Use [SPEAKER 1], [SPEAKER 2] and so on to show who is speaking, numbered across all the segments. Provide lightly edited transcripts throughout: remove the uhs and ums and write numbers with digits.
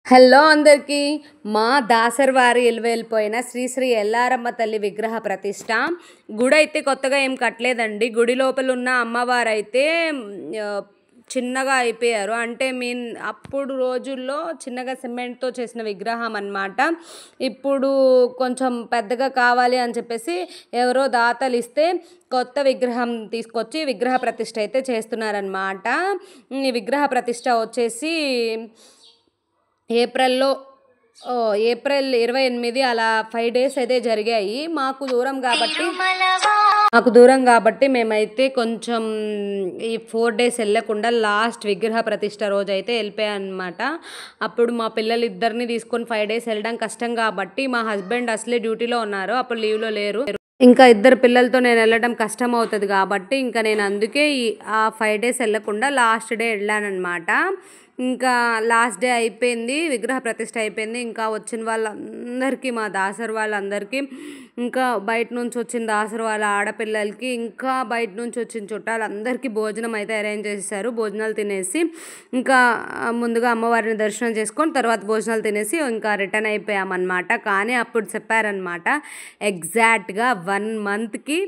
[SPEAKER 1] Hello అందరికీ. మా దాసరివారి వెళ్ళిపోయిన శ్రీ శ్రీ ఎల్లారమ్మ తల్లి విగ్రహ ప్రతిష్ట. గుడి అయితే కొత్తగా ఏం కట్టలేదండి. గుడి లోపల ఉన్న అమ్మవారు అయితే చిన్నగా అయిపోయారు. అంటే అప్పుడు రోజుల్లో చిన్నగా సిమెంట్తో చేసిన విగ్రహం అన్నమాట. ఇప్పుడు కొంచెం పెద్దగా కావాలి అని చెప్పేసి ఎవరో దాతలు ఇస్తే కొత్త విగ్రహం తీసుకొచ్చి విగ్రహ ప్రతిష్ట అయితే చేస్తున్నారన్నమాట. ఈ విగ్రహ ప్రతిష్ట వచ్చేసి ఏప్రిల్ 28 అలా 5 days అయితే జరిగాయి. మాకు దూరం కాబట్టి మేమైతే కొంచెం ఈ 4 days వెళ్ళకుండా లాస్ట్ విగ్రహ ప్రతిష్ట రోజు అయితే వెళ్ళిపోయాం అనమాట. అప్పుడు మా పిల్లలిద్దరిని తీసుకొని 5 days వెళ్ళడం కష్టం కాబట్టి మా హస్బెండ్ అసలే డ్యూటీలో ఉన్నారు, అప్పుడు లీవ్లో లేరు. ఇంకా ఇద్దరు పిల్లలతో నేను వెళ్ళడం కష్టం అవుతుంది కాబట్టి ఇంకా నేను అందుకే ఆ 5 days వెళ్ళకుండా లాస్ట్ డే వెళ్ళానమాట. ఇంకా లాస్ట్ డే అయిపోయింది, విగ్రహ ప్రతిష్ట అయిపోయింది. ఇంకా వచ్చిన వాళ్ళందరికీ, మా దాసరు వాళ్ళందరికీ, ఇంకా బయట నుంచి వచ్చిన దాసరు వాళ్ళ ఆడపిల్లలకి, ఇంకా బయట నుంచి వచ్చిన చుట్టాలందరికీ భోజనం అయితే అరేంజ్ చేశారు. భోజనాలు తినేసి ఇంకా ముందుగా అమ్మవారిని దర్శనం చేసుకొని తర్వాత భోజనాలు తినేసి ఇంకా రిటర్న్ అయిపోయామన్నమాట. కానీ అప్పుడు చెప్పారనమాట, ఎగ్జాక్ట్గా 1 monthకి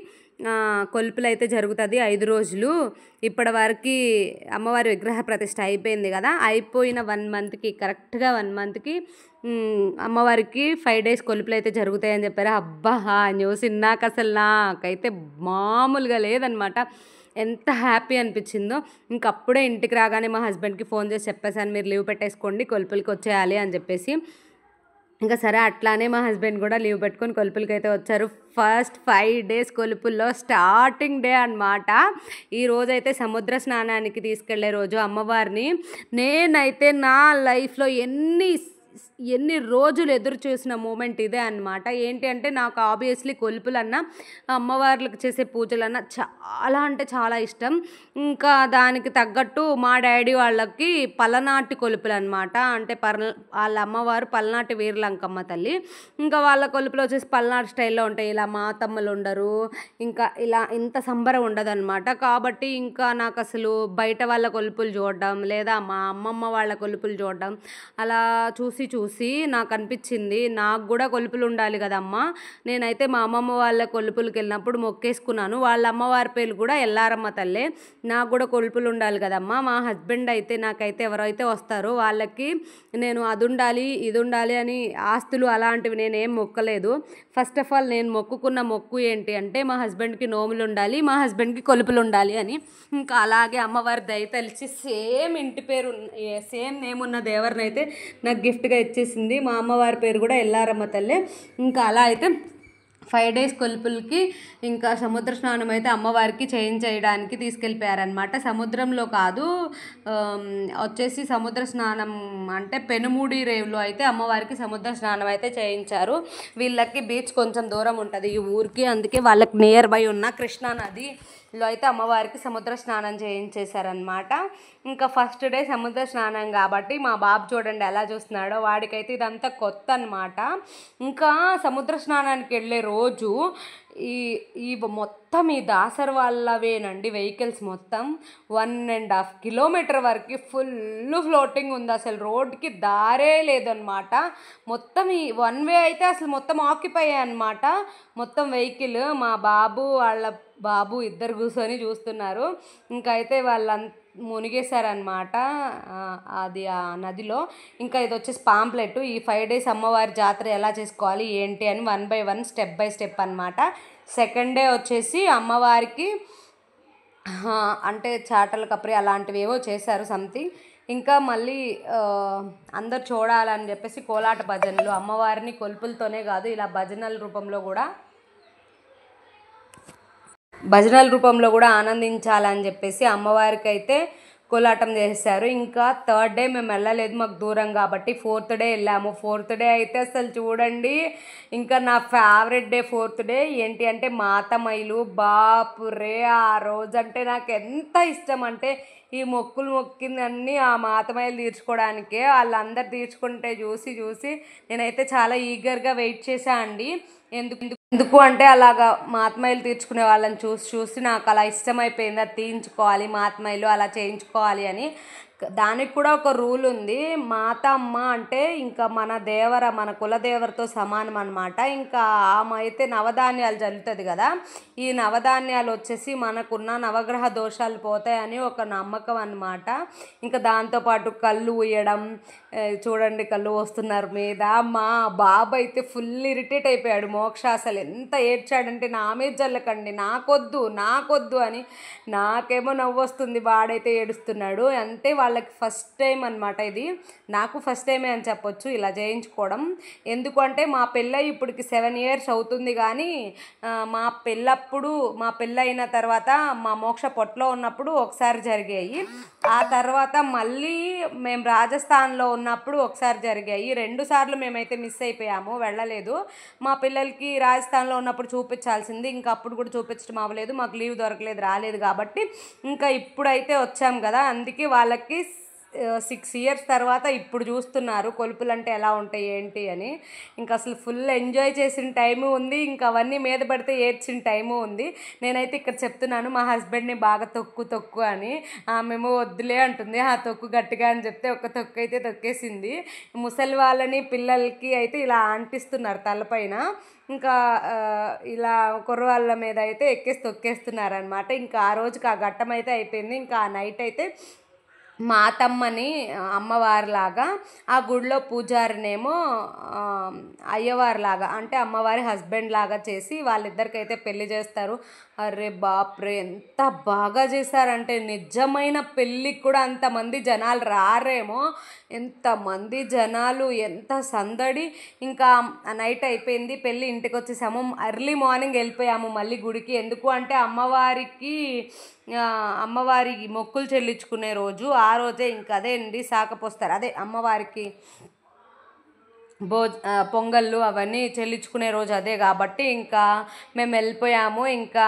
[SPEAKER 1] కొలుపులు అయితే జరుగుతుంది, 5 రోజులు. ఇప్పటి వరకు అమ్మవారి విగ్రహ ప్రతిష్ట అయిపోయింది కదా, అయిపోయిన 1 monthకి కరెక్ట్గా 1 monthకి అమ్మవారికి 5 days కొలుపులు అయితే జరుగుతాయని చెప్పారు. అబ్బా, న్యూస్ విన్నాక అసలు నాకైతే మామూలుగా లేదనమాట. ఎంత హ్యాపీ అనిపించిందో. ఇంకప్పుడే ఇంటికి రాగానే మా హస్బెండ్కి ఫోన్ చేసి చెప్పేసాను, మీరు లీవ్ పెట్టేసుకోండి, కొలుపులకి వచ్చేయాలి అని చెప్పేసి. ఇంకా సరే అట్లానే మా హస్బెండ్ కూడా లీవ్ పెట్టుకొని కొలుపులకి అయితే వచ్చారు. ఫస్ట్ 5 days కొలుపుల్లో స్టార్టింగ్ డే అనమాట. ఈ రోజైతే సముద్ర స్నానానికి తీసుకెళ్లే రోజు అమ్మవారిని. నేనైతే నా లైఫ్లో ఎన్ని రోజులు ఎదురు చూసిన మూమెంట్ ఇదే అనమాట. ఏంటి అంటే, నాకు ఆబ్వియస్లీ కొలుపులన్నా అమ్మవార్లకు చేసే పూజలన్నా చాలా అంటే చాలా ఇష్టం. ఇంకా దానికి తగ్గట్టు మా డాడీ వాళ్ళకి పలనాటి కొలుపులు అనమాట. అంటే వాళ్ళ అమ్మవారు పలనాటి వీరలంకమ్మ తల్లి. ఇంకా వాళ్ళ కొలుపులు వచ్చేసి పల్నాడు స్టైల్లో ఉంటాయి. ఇలా మా తమ్ములు ఉండరు, ఇంకా ఇలా ఇంత సంబరం ఉండదు అనమాట. కాబట్టి ఇంకా నాకు అసలు బయట వాళ్ళ కొలుపులు చూడడం, లేదా మా అమ్మమ్మ వాళ్ళ కొలుపులు చూడడం, అలా చూసి నాకు అనిపించింది, నాకు కూడా కొలుపులు ఉండాలి కదమ్మా. నేనైతే మా అమ్మమ్మ వాళ్ళ కొలుపులకి వెళ్ళినప్పుడు మొక్కేసుకున్నాను, వాళ్ళ అమ్మవారి పేరు కూడా ఎల్లారమ్మ తల్లే, నాకు కూడా కొలుపులు ఉండాలి కదమ్మా. మా హస్బెండ్ అయితే నాకైతే ఎవరైతే వస్తారో వాళ్ళకి నేను అది ఉండాలి ఇది ఉండాలి అని ఆస్తులు అలాంటివి నేనేం మొక్కలేదు. ఫస్ట్ ఆఫ్ ఆల్ నేను మొక్కుకున్న మొక్కు ఏంటి అంటే, మా హస్బెండ్కి నోములు ఉండాలి, మా హస్బెండ్కి కొలుపులు ఉండాలి అని. ఇంకా అలాగే అమ్మవారి దయ తలిచి సేమ్ ఇంటి పేరు సేమ్ నేమ్ ఉన్న దేవరిని అయితే నాకు గిఫ్ట్గా ఇచ్చేసింది. మా అమ్మవారి పేరు కూడా ఎల్లారమ్మ తల్లే. ఇంకా అలా అయితే 5 days కొలుపులకి ఇంకా సముద్ర స్నానం అయితే అమ్మవారికి చేయించడానికి తీసుకెళ్ళిపోయారనమాట. సముద్రంలో కాదు, వచ్చేసి సముద్ర స్నానం అంటే పెనుముడి రేవులో అయితే అమ్మవారికి సముద్ర స్నానం అయితే చేయించారు. వీళ్ళకి బీచ్ కొంచెం దూరం ఉంటుంది ఈ ఊరికి, అందుకే వాళ్ళకి నియర్ బై ఉన్న కృష్ణా నదిలో అయితే అమ్మవారికి సముద్ర స్నానం చేయించేశారనమాట. ఇంకా ఫస్ట్ డే సముద్ర స్నానం కాబట్టి మా బాబు చూడండి ఎలా చూస్తున్నాడో, వాడికైతే ఇదంతా కొత్త అనమాట. ఇంకా సముద్ర స్నానానికి వెళ్ళే రోజు ఈ మొత్తం ఈ దాసర్ వాళ్ళవేనండి వెహికల్స్ మొత్తం 1.5 kilometer వరకు ఫుల్ ఫ్లోటింగ్ ఉంది. అసలు రోడ్కి దారే లేదనమాట. మొత్తం ఈ 1 way అయితే అసలు మొత్తం ఆక్యుపై అనమాట మొత్తం వెహికల్. మా వాళ్ళ బాబు ఇద్దరు కూర్చొని చూస్తున్నారు. ఇంకా అయితే మునిగేశారనమాట అది ఆ నదిలో. ఇంకా ఇది వచ్చేసి పాంప్లెట్, ఈ 5 days అమ్మవారి జాతర ఎలా చేసుకోవాలి ఏంటి అని 1 by 1 స్టెప్ బై స్టెప్ అనమాట. సెకండ్ డే వచ్చేసి అమ్మవారికి అంటే చాటల కప్రి అలాంటివి ఏవో చేశారు సంథింగ్. ఇంకా మళ్ళీ అందరు చూడాలని చెప్పేసి కోలాట భజనలు, అమ్మవారిని కొలుపులతోనే కాదు ఇలా భజనల రూపంలో కూడా ఆనందించాలని చెప్పేసి అమ్మవారికి అయితే కోలాటం చేశారు. ఇంకా 3rd day మేము వెళ్ళలేదు, మాకు దూరం కాబట్టి 4th day వెళ్ళాము. 4th day అయితే అసలు చూడండి, ఇంకా నా ఫేవరెట్ డే 4th day ఏంటి అంటే మాతమైలు. బాపురే, ఆ రోజు అంటే నాకు ఎంత ఇష్టం అంటే, ఈ మొక్కులు మొక్కిందన్నీ ఆ మాతమైలు తీర్చుకోవడానికే. వాళ్ళందరు తీర్చుకుంటే చూసి నేనైతే చాలా ఈగర్గా వెయిట్ చేశా అండి. ఎందుకు అంటే అలాగా మాత్మయ్యలు తీర్చుకునే వాళ్ళని చూసి నాకు అలా ఇష్టమైపోయింది, అది తీయించుకోవాలి, మాత్మయ్యలు అలా చేయించుకోవాలి అని. దానికి కూడా ఒక రూల్ ఉంది. మాతమ్మ అంటే ఇంకా మన కులదేవరతో సమానం అనమాట. ఇంకా ఆమె అయితే నవధాన్యాలు జల్లుతుంది కదా, ఈ నవధాన్యాలు వచ్చేసి మనకున్న నవగ్రహ దోషాలు పోతాయని ఒక నమ్మకం అనమాట. ఇంకా దాంతోపాటు కళ్ళు ఉయ్యడం, చూడండి కళ్ళు వస్తున్నారు మీద. మా బాబు అయితే ఫుల్ ఇరిటేట్ అయిపోయాడు. మోక్ష అసలు ఎంత ఏడ్చాడంటే, నా మీద జల్లకండి, నాకొద్దు అని. నాకేమో నవ్వు వస్తుంది, వాడైతే ఏడుస్తున్నాడు. అంటే వాళ్ళకి ఫస్ట్ టైం అనమాట ఇది. నాకు ఫస్ట్ టైమే అని చెప్పొచ్చు ఇలా చేయించుకోవడం. ఎందుకంటే మా పెళ్ళై ఇప్పటికి 7 years అవుతుంది. కానీ మా పెళ్ళైన తర్వాత మా మోక్ష పొట్టలో ఉన్నప్పుడు ఒకసారి జరిగాయి. ఆ తర్వాత మళ్ళీ మేము రాజస్థాన్లో ఉన్నప్పుడు ఒకసారి జరిగాయి. 2 సార్లు మేమైతే మిస్ అయిపోయాము, వెళ్ళలేదు. మా పిల్లలకి రాజస్థాన్లో ఉన్నప్పుడు చూపించాల్సింది, ఇంకా అప్పుడు కూడా చూపించడం అవ్వలేదు, మాకు లీవ్ దొరకలేదు, రాలేదు. కాబట్టి ఇంకా ఇప్పుడైతే వచ్చాం కదా, అందుకే వాళ్ళకి 6 years తర్వాత ఇప్పుడు చూస్తున్నారు కొలుపులు అంటే ఎలా ఉంటాయి ఏంటి అని. ఇంకా అసలు ఫుల్ ఎంజాయ్ చేసిన టైము ఉంది, ఇంకా అవన్నీ మీద పడితే ఏడ్చిన టైము ఉంది. నేనైతే ఇక్కడ చెప్తున్నాను మా హస్బెండ్ని బాగా తొక్కు అని. మేము వద్దులే అంటుంది. ఆ తొక్కు గట్టిగా అని చెప్తే ఒక తొక్కు అయితే తొక్కేసింది. ముసలి వాళ్ళని పిల్లలకి అయితే ఇలా అంటిస్తున్నారు తలపైన. ఇంకా ఇలా కుర్రవాళ్ళ మీద అయితే ఎక్కేసి తొక్కేస్తున్నారనమాట. ఇంకా ఆ రోజుకి ఆ ఘట్టం అయితే అయిపోయింది. ఇంకా ఆ నైట్ అయితే మాతమ్మని అమ్మవారిలాగా, ఆ గుడిలో పూజారినేమో అయ్యవారిలాగా అంటే అమ్మవారి హస్బెండ్ లాగా చేసి వాళ్ళిద్దరికైతే పెళ్లి చేస్తారు. అరే బాప్రే, ఎంత బాగా చేశారంటే నిజమైన పెళ్ళికి కూడా అంతమంది జనాలు రారేమో, ఎంతమంది జనాలు, ఎంత సందడి. ఇంకా నైట్ అయిపోయింది, పెళ్ళి ఇంటికి వచ్చేసాము. ఎర్లీ మార్నింగ్ వెళ్ళిపోయాము మళ్ళీ గుడికి. ఎందుకు అంటే అమ్మవారి మొక్కులు చెల్లించుకునే రోజు, ఆ రోజే ఇంకా అదే అండి సాకపోస్తారు, అదే అమ్మవారికి పొంగళ్ళు అవన్నీ చెల్లించుకునే రోజు అదే. కాబట్టి ఇంకా మేము వెళ్ళిపోయాము. ఇంకా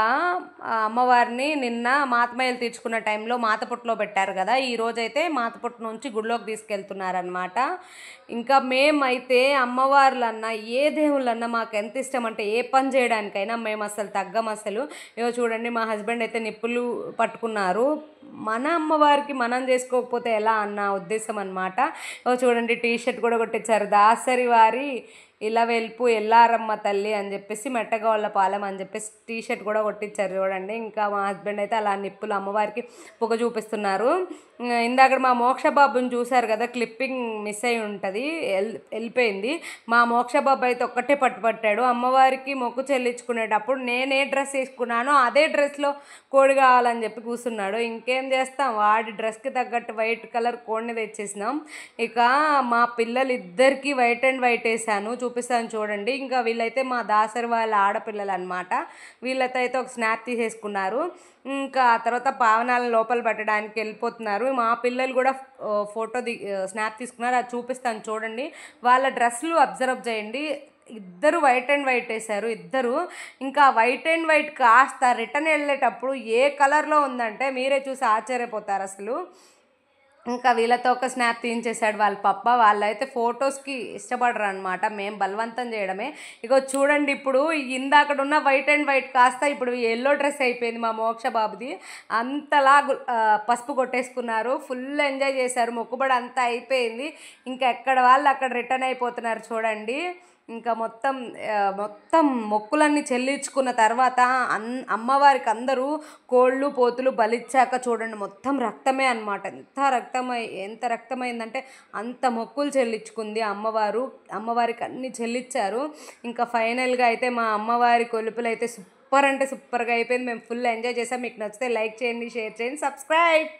[SPEAKER 1] అమ్మవారిని నిన్న మాతమయ్యలు తీర్చుకున్న టైంలో మాతపుట్లో పెట్టారు కదా, ఈరోజైతే మాతపుట్టు నుంచి గుడిలోకి తీసుకెళ్తున్నారనమాట. ఇంకా మేమైతే అమ్మవార్లన్నా ఏ దేవుళ్ళన్నా మాకు ఎంత ఇష్టం అంటే, ఏ పని చేయడానికైనా మేము అసలు తగ్గం అసలు. ఏవో చూడండి మా హస్బెండ్ అయితే నిప్పులు పట్టుకున్నారు. మన అమ్మవారికి మనం చేసుకోకపోతే ఎలా అన్న ఉద్దేశం అనమాట. చూడండి టీషర్ట్ కూడా కొట్టించారు, దాసరి వారి ఇలా వెల్పు ఎల్లారమ్మ తల్లి అని చెప్పేసి, మెట్టగోళ్ళ పాలెం అని చెప్పేసి టీషర్ట్ కూడా కొట్టించారు చూడండి. ఇంకా మా హస్బెండ్ అయితే అలా నిప్పులు అమ్మవారికి పొగ చూపిస్తున్నారు. ఇందాక మా మోక్ష బాబుని చూశారు కదా, క్లిప్పింగ్ మిస్ అయి ఉంటుంది, వెళ్ళిపోయింది. మా మోక్ష బాబు అయితే ఒక్కటే పట్టుపట్టాడు. అమ్మవారికి మొక్కు చెల్లించుకునేటప్పుడు నేను ఏ డ్రెస్ వేసుకున్నానో అదే డ్రెస్లో కోడి కావాలని చెప్పి కూర్చున్నాడు. ఇంకేం చేస్తాం, వాడి డ్రెస్కి తగ్గట్టు వైట్ కలర్ కోడిని తెచ్చేసినాం. ఇక మా పిల్లలు ఇద్దరికి వైట్ అండ్ వైట్ వేసాను, చూపిస్తాను చూడండి. ఇంకా వీళ్ళైతే మా దాసరి వాళ్ళ ఆడపిల్లలు అనమాట. వీళ్ళతో అయితే ఒక స్నాప్ తీసేసుకున్నారు. ఇంకా ఆ తర్వాత పావనాలను లోపల పెట్టడానికి వెళ్ళిపోతున్నారు. మా పిల్లలు కూడా స్నాప్ తీసుకున్నారు, అది చూపిస్తాను చూడండి. వాళ్ళ డ్రెస్సులు అబ్జర్వ్ చేయండి, ఇద్దరు వైట్ అండ్ వైట్ వేశారు ఇద్దరు. ఇంకా వైట్ అండ్ వైట్ కాస్త రిటర్న్ వెళ్ళేటప్పుడు ఏ కలర్లో ఉందంటే మీరే చూసి ఆశ్చర్యపోతారు అసలు. ఇంకా వీళ్ళతో ఒక స్నాప్ తీయించేశాడు వాళ్ళ పప్ప. వాళ్ళైతే ఫొటోస్కి ఇష్టపడరు అనమాట, మేము బలవంతం చేయడమే. ఇక చూడండి, ఇప్పుడు ఇందాకడున్న వైట్ అండ్ వైట్ కాస్త ఇప్పుడు ఎల్లో డ్రెస్ అయిపోయింది మా మోక్ష బాబుది. అంతలా పసుపు కొట్టేసుకున్నారు, ఫుల్ ఎంజాయ్ చేశారు. మొక్కుబడి అంతా అయిపోయింది. ఇంకా ఎక్కడ వాళ్ళు అక్కడ రిటర్న్ అయిపోతున్నారు చూడండి. ఇంకా మొత్తం మొక్కులన్నీ చెల్లించుకున్న తర్వాత అమ్మవారికి అందరూ కోళ్ళు పోతులు బలిచ్చాక చూడండి మొత్తం రక్తమే అనమాట. ఎంత రక్తమైందంటే అంత మొక్కులు చెల్లించుకుంది అమ్మవారికి అన్నీ చెల్లించారు. ఇంకా ఫైనల్గా అయితే మా అమ్మవారి కొలుపులు అయితే సూపర్ అంటే సూపర్గా అయిపోయింది. మేము ఫుల్ ఎంజాయ్ చేసాం. మీకు నచ్చితే లైక్ చేయండి, షేర్ చేయండి, సబ్స్క్రైబ్.